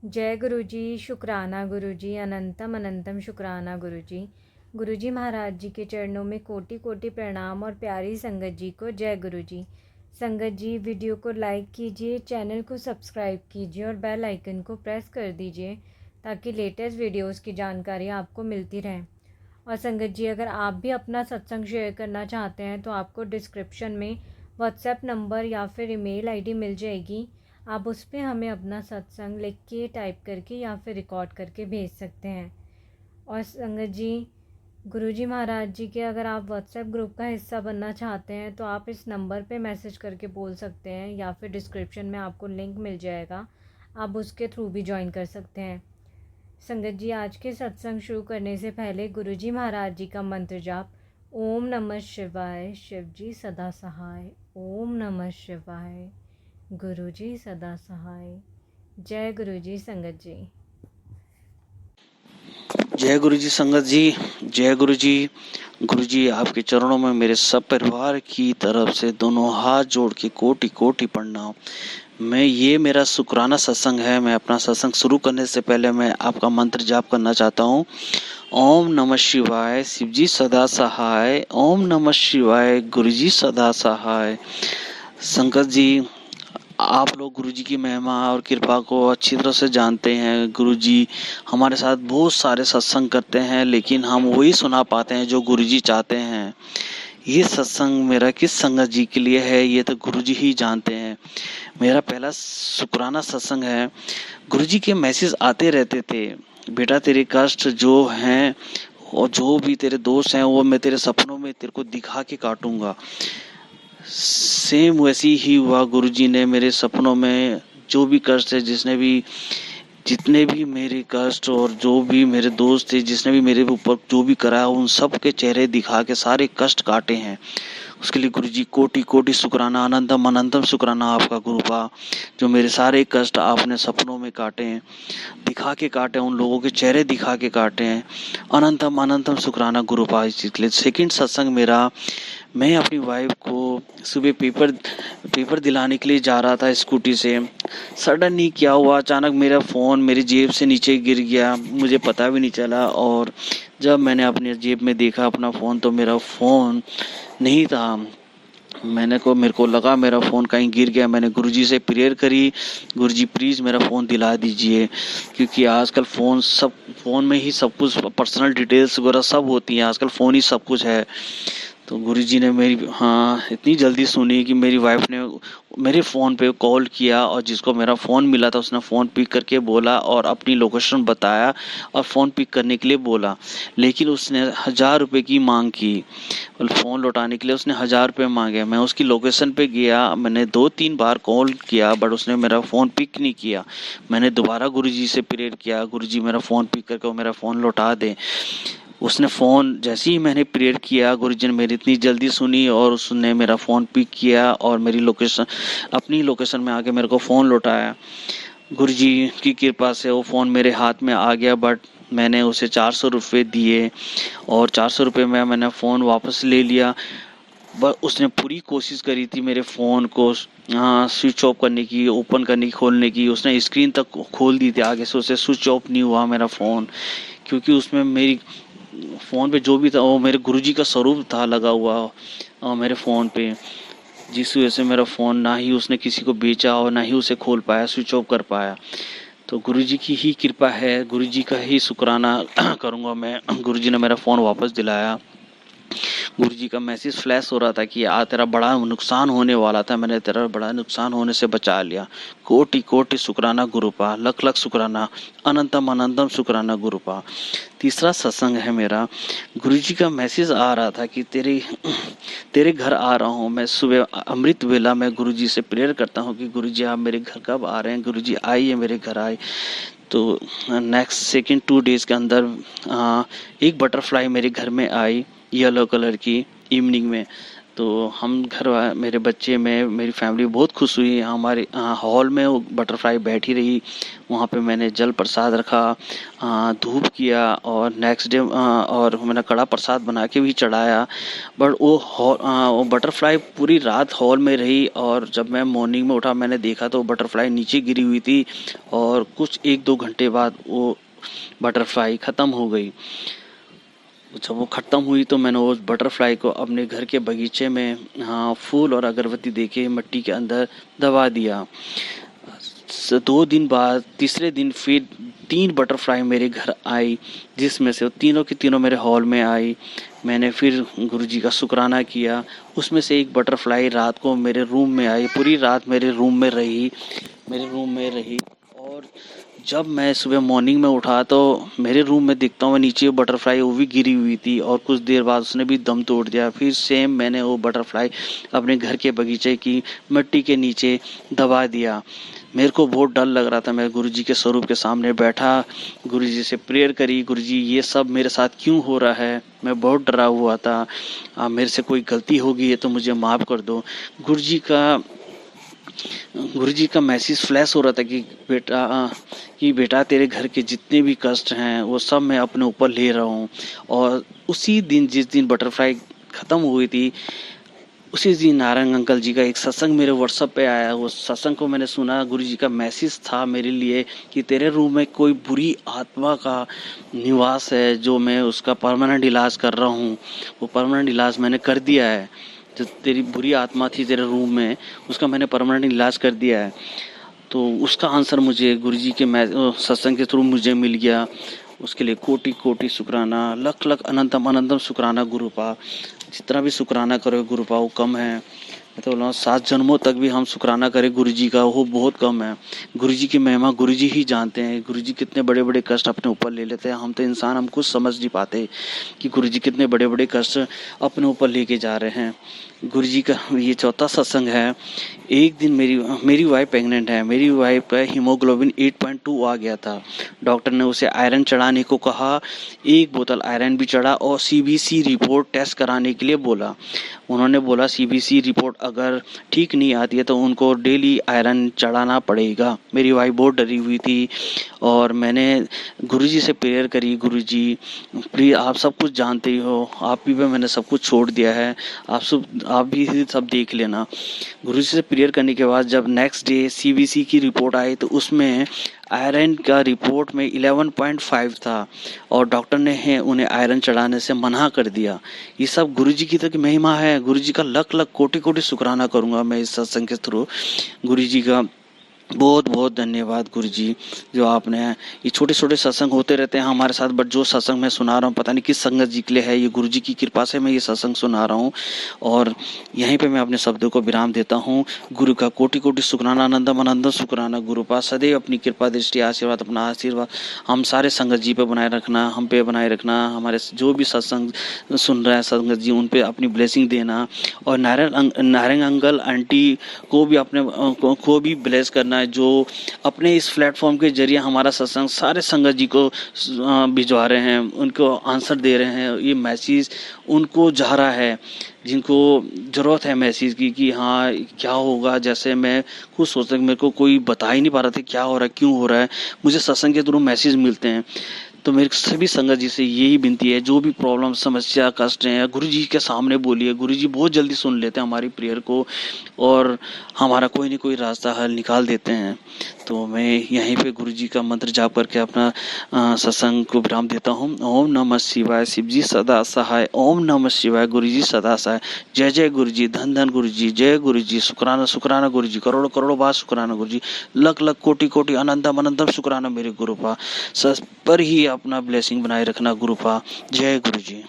जय गुरु जी, शुक्राना गुरु जी, अनंतम अनंतम शुक्राना गुरु जी। गुरु जी महाराज जी के चरणों में कोटि कोटि प्रणाम और प्यारी संगत जी को जय गुरु जी। संगत जी, वीडियो को लाइक कीजिए, चैनल को सब्सक्राइब कीजिए और बेल आइकन को प्रेस कर दीजिए ताकि लेटेस्ट वीडियोस की जानकारी आपको मिलती रहे। और संगत जी, अगर आप भी अपना सत्संग शेयर करना चाहते हैं तो आपको डिस्क्रिप्शन में व्हाट्सएप नंबर या फिर ईमेल आईडी मिल जाएगी। आप उस पर हमें अपना सत्संग लिख के, टाइप करके या फिर रिकॉर्ड करके भेज सकते हैं। और संगत जी, गुरुजी महाराज जी के अगर आप व्हाट्सएप ग्रुप का हिस्सा बनना चाहते हैं तो आप इस नंबर पे मैसेज करके बोल सकते हैं या फिर डिस्क्रिप्शन में आपको लिंक मिल जाएगा, आप उसके थ्रू भी ज्वाइन कर सकते हैं। संगत जी, आज के सत्संग शुरू करने से पहले गुरुजी महाराज जी का मंत्र जाप। ओम नमः शिवाय, शिव जी सदा सहाय। ओम नमः शिवाय, गुरु जी सदा सहाय। जय गुरु जी संगत जी। जय गुरु जी संगत जी, जय गुरु जी। गुरु जी आपके चरणों में मेरे सब परिवार की तरफ से दोनों हाथ जोड़ के कोटि कोटि प्रणाम। ये मेरा शुक्राना सत्संग है। मैं अपना सत्संग शुरू करने से पहले मैं आपका मंत्र जाप करना चाहता हूँ। ओम नमः शिवाय, शिव जी सदा सहाय। ओम नमः शिवाय, गुरु जी सदा सहाय। संगत जी, आप लोग गुरुजी की महिमा और कृपा को अच्छी तरह से जानते हैं। गुरुजी हमारे साथ बहुत सारे सत्संग करते हैं, लेकिन हम वही सुना पाते हैं जो गुरुजी चाहते हैं। ये सत्संग मेरा किस संगत जी के लिए है, ये तो गुरुजी ही जानते हैं। मेरा पहला शुक्राना सत्संग है। गुरुजी के मैसेज आते रहते थे, बेटा तेरे कष्ट जो हैं और जो भी तेरे दोष हैं वो मैं तेरे सपनों में तेरे को दिखा के काटूंगा। सेम वैसी ही हुआ। गुरुजी ने मेरे सपनों में जो भी कष्ट है, जितने भी मेरे कष्ट और जो भी मेरे दोस्त थे, जिसने भी मेरे ऊपर जो भी करा, उन सब के चेहरे दिखा के सारे कष्ट काटे हैं। उसके लिए गुरुजी कोटि कोटि शुक्राना, अनंतम अनंतम शुक्राना आपका गुरुपा, जो मेरे सारे कष्ट आपने सपनों में काटे हैं, दिखा के काटे, उन लोगों के चेहरे दिखा के काटे हैं। अनंतम अनंतम शुक्राना गुरुपा इस चीज के लिए। सेकेंड सत्संग मेरा, मैं अपनी वाइफ को सुबह पेपर दिलाने के लिए जा रहा था स्कूटी से। सडनली क्या हुआ, अचानक मेरा फ़ोन मेरी जेब से नीचे गिर गया, मुझे पता भी नहीं चला। और जब मैंने अपनी जेब में देखा अपना फ़ोन, तो मेरा फ़ोन नहीं था। मेरे को लगा मेरा फ़ोन कहीं गिर गया। मैंने गुरुजी से प्रेयर करी, गुरुजी प्लीज़ मेरा फ़ोन दिला दीजिए, क्योंकि आजकल फ़ोन में ही सब कुछ, पर्सनल डिटेल्स वगैरह सब होती हैं। आजकल फ़ोन ही सब कुछ है। तो गुरुजी ने मेरी इतनी जल्दी सुनी कि मेरी वाइफ ने मेरे फ़ोन पे कॉल किया, और जिसको मेरा फ़ोन मिला था उसने फ़ोन पिक करके बोला और अपनी लोकेशन बताया और फ़ोन पिक करने के लिए बोला। लेकिन उसने 1000 रुपये की मांग की, फ़ोन लौटाने के लिए उसने 1000 रुपये मांगे। मैं उसकी लोकेशन पे गया, मैंने 2-3 बार कॉल किया, बट उसने मेरा फ़ोन पिक नहीं किया। मैंने दोबारा गुरुजी से प्रेयर किया, गुरुजी मेरा फ़ोन पिक करके मेरा फ़ोन लौटा दें। उसने फ़ोन, जैसे ही मैंने प्रेयर किया, गुरुजी ने मेरी इतनी जल्दी सुनी और उसने मेरा फ़ोन पिक किया और अपनी लोकेशन में आके मेरे को फ़ोन लौटाया। गुरुजी की कृपा से वो फ़ोन मेरे हाथ में आ गया, बट मैंने उसे 400 रुपये दिए और 400 रुपये में मैंने फ़ोन वापस ले लिया। उसने पूरी कोशिश करी थी मेरे फ़ोन को स्विच ऑफ करने की, ओपन करने की, खोलने की। उसने स्क्रीन तक खोल दी थी, आगे से उसे स्विच ऑफ नहीं हुआ मेरा फ़ोन, क्योंकि उसमें मेरी फ़ोन पे जो भी था वो मेरे गुरुजी का स्वरूप था लगा हुआ मेरे फ़ोन पे, जिस वजह से मेरा फ़ोन ना ही उसने किसी को बेचा और ना ही उसे खोल पाया, स्विच ऑफ कर पाया। तो गुरुजी की ही कृपा है, गुरुजी का ही शुक्राना करूँगा मैं। गुरुजी ने मेरा फ़ोन वापस दिलाया। गुरुजी का मैसेज फ्लैश हो रहा था कि तेरा बड़ा नुकसान होने वाला था, मैंने तेरा बड़ा नुकसान होने से बचा लिया। कोटि कोटि शुक्राना गुरुपा, लख लख शुक्राना, अनंतम अनंतम शुक्राना गुरुपा। तीसरा सत्संग है मेरा। गुरुजी का मैसेज आ रहा था कि तेरे घर आ रहा हूँ मैं। सुबह अमृत वेला में गुरुजी से प्रेयर करता हूँ कि गुरुजी आप मेरे घर कब आ रहे हैं। गुरुजी आइए मेरे घर आए। तो नेक्स्ट सेकंड 2 डेज़ के अंदर एक बटरफ्लाई मेरे घर में आई, येलो कलर की, इवनिंग में। तो हम मेरे बच्चे में मेरी फैमिली बहुत खुश हुई। हमारे हॉल में वो बटरफ्लाई बैठी रही, वहाँ पे मैंने जल प्रसाद रखा, धूप किया और नेक्स्ट डे और मैंने कड़ा प्रसाद बना के भी चढ़ाया। बट वो बटरफ्लाई पूरी रात हॉल में रही और जब मैं मॉर्निंग में उठा मैंने देखा तो बटरफ्लाई नीचे गिरी हुई थी और कुछ 1-2 घंटे बाद वो बटरफ्लाई ख़त्म हो गई। जब वो ख़त्म हुई तो मैंने उस बटरफ्लाई को अपने घर के बगीचे में फूल और अगरबत्ती देके मिट्टी के अंदर दबा दिया। 2 दिन बाद तीसरे दिन फिर 3 बटरफ्लाई मेरे घर आई, जिसमें से तीनों की तीनों मेरे हॉल में आई। मैंने फिर गुरुजी का शुक्राना किया। उसमें से एक बटरफ्लाई रात को मेरे रूम में आई, पूरी रात मेरे रूम में रही और जब मैं सुबह मॉर्निंग में उठा तो मेरे रूम में देखता हूँ नीचे बटरफ्लाई वो भी गिरी हुई थी और कुछ देर बाद उसने भी दम तोड़ दिया। फिर सेम मैंने वो बटरफ्लाई अपने घर के बगीचे की मिट्टी के नीचे दबा दिया। मेरे को बहुत डर लग रहा था। मैं गुरुजी के स्वरूप के सामने बैठा, गुरुजी से प्रेयर करी, गुरुजी ये सब मेरे साथ क्यों हो रहा है, मैं बहुत डरा हुआ था, मेरे से कोई गलती हो गई है तो मुझे माफ़ कर दो। गुरुजी का मैसेज फ्लैश हो रहा था कि बेटा तेरे घर के जितने भी कष्ट हैं वो सब मैं अपने ऊपर ले रहा हूँ। और उसी दिन जिस दिन बटरफ्लाई ख़त्म हुई थी उसी दिन नारंग अंकल जी का एक सत्संग मेरे व्हाट्सएप पे आया। वो सत्संग को मैंने सुना, गुरुजी का मैसेज था मेरे लिए कि तेरे रूम में कोई बुरी आत्मा का निवास है जो मैं उसका परमानेंट इलाज कर रहा हूँ। वो परमानेंट इलाज मैंने कर दिया है। जो तेरी बुरी आत्मा थी तेरे रूम में उसका मैंने परमानेंट इलाज कर दिया है। तो उसका आंसर मुझे गुरुजी के सत्संग के थ्रू मुझे मिल गया। उसके लिए कोटि कोटि शुक्राना, लख लख अनंतम अनंतम शुक्राना गुरुपा। जितना भी शुक्राना करो गुरुपा वो कम है। मैं तो बोला 7 जन्मों तक भी हम शुक्राना करें गुरुजी का वो बहुत कम है। गुरुजी की महिमा गुरुजी ही जानते हैं। गुरुजी कितने बड़े बड़े कष्ट अपने ऊपर ले लेते हैं। हम तो इंसान, हम कुछ समझ नहीं पाते कि गुरुजी कितने बड़े बड़े कष्ट अपने ऊपर लेके जा रहे हैं। गुरुजी का ये चौथा सत्संग है। एक दिन मेरी वाइफ प्रेग्नेंट है। मेरी वाइफ का हीमोग्लोबिन 8.2 आ गया था। डॉक्टर ने उसे आयरन चढ़ाने को कहा। 1 बोतल आयरन भी चढ़ा और सीबीसी रिपोर्ट टेस्ट कराने के लिए बोला। उन्होंने बोला सीबीसी रिपोर्ट अगर ठीक नहीं आती है तो उनको डेली आयरन चढ़ाना पड़ेगा। मेरी वाइफ बहुत डरी हुई थी और मैंने गुरुजी से प्रेयर करी, गुरुजी प्लीज आप सब कुछ जानते ही हो, आप भी मैंने सब कुछ छोड़ दिया है, आप भी सब देख लेना। गुरुजी से प्रेयर करने के बाद जब नेक्स्ट डे सीबीसी की रिपोर्ट आई तो उसमें आयरन का रिपोर्ट में 11.5 था और डॉक्टर ने उन्हें आयरन चढ़ाने से मना कर दिया। ये सब गुरुजी की तो महिमा है। गुरुजी का लख लख कोटि कोटि शुक्राना करूंगा मैं इस सत्संग के थ्रू। गुरुजी का बहुत बहुत धन्यवाद गुरुजी, जो आपने ये छोटे छोटे सत्संग होते रहते हैं हमारे साथ। बट जो सत्संग मैं सुना रहा हूँ पता नहीं किस संगत जी के लिए है। ये गुरुजी की कृपा से मैं ये सत्संग सुना रहा हूँ और यहीं पे मैं अपने शब्दों को विराम देता हूँ। गुरु का कोटि कोटि शुक्राना, आनंदम आनंदम शुक्राना। गुरु पास सदैव अपनी कृपा दृष्टि आशीर्वाद, अपना आशीर्वाद हम सारे संगत जी पे बनाए रखना, हम पे बनाए रखना। हमारे जो भी सत्संग सुन रहे हैं संगत जी उन पे अपनी ब्लेसिंग देना और नारायण अंकल आंटी को भी अपने को भी ब्लेस करना है जो अपने इस प्लेटफॉर्म के जरिए हमारा सत्संग सारे संगत जी को भिजवा रहे हैं, उनको आंसर दे रहे हैं। ये मैसेज उनको जा रहा है जिनको ज़रूरत है मैसेज की कि हाँ क्या होगा। जैसे मैं खुद सोचता मेरे को कोई बता ही नहीं पा रहा था क्या हो रहा है, क्यों हो रहा है। मुझे सत्संग के थ्रू मैसेज मिलते हैं। तो मेरे सभी संगत जी से यही विनती है, जो भी प्रॉब्लम समस्या कष्ट हैं गुरु जी के सामने बोलिए। गुरु जी बहुत जल्दी सुन लेते हैं हमारी प्रेयर को और हमारा कोई ना कोई रास्ता हल निकाल देते हैं। तो मैं यहीं पे गुरु जी का मंत्र जाप करके अपना सत्संग को विराम देता हूँ। ओम नमः शिवाय, शिव जी सदा सहाय। ओम नमः शिवाय, गुरु जी सदा सहाय। जय जय गुरु जी, धन धन गुरु जी, जय गुरु जी, शुक्राना शुक्राना गुरु जी, करोड़ों करोड़ों बार शुक्राना गुरु जी, लख लख कोटि कोटि अनंतम अनंतम शुक्राना मेरे गुरु पा। सब पर ही अपना ब्लेसिंग बनाए रखना गुरु पा। जय गुरु जी।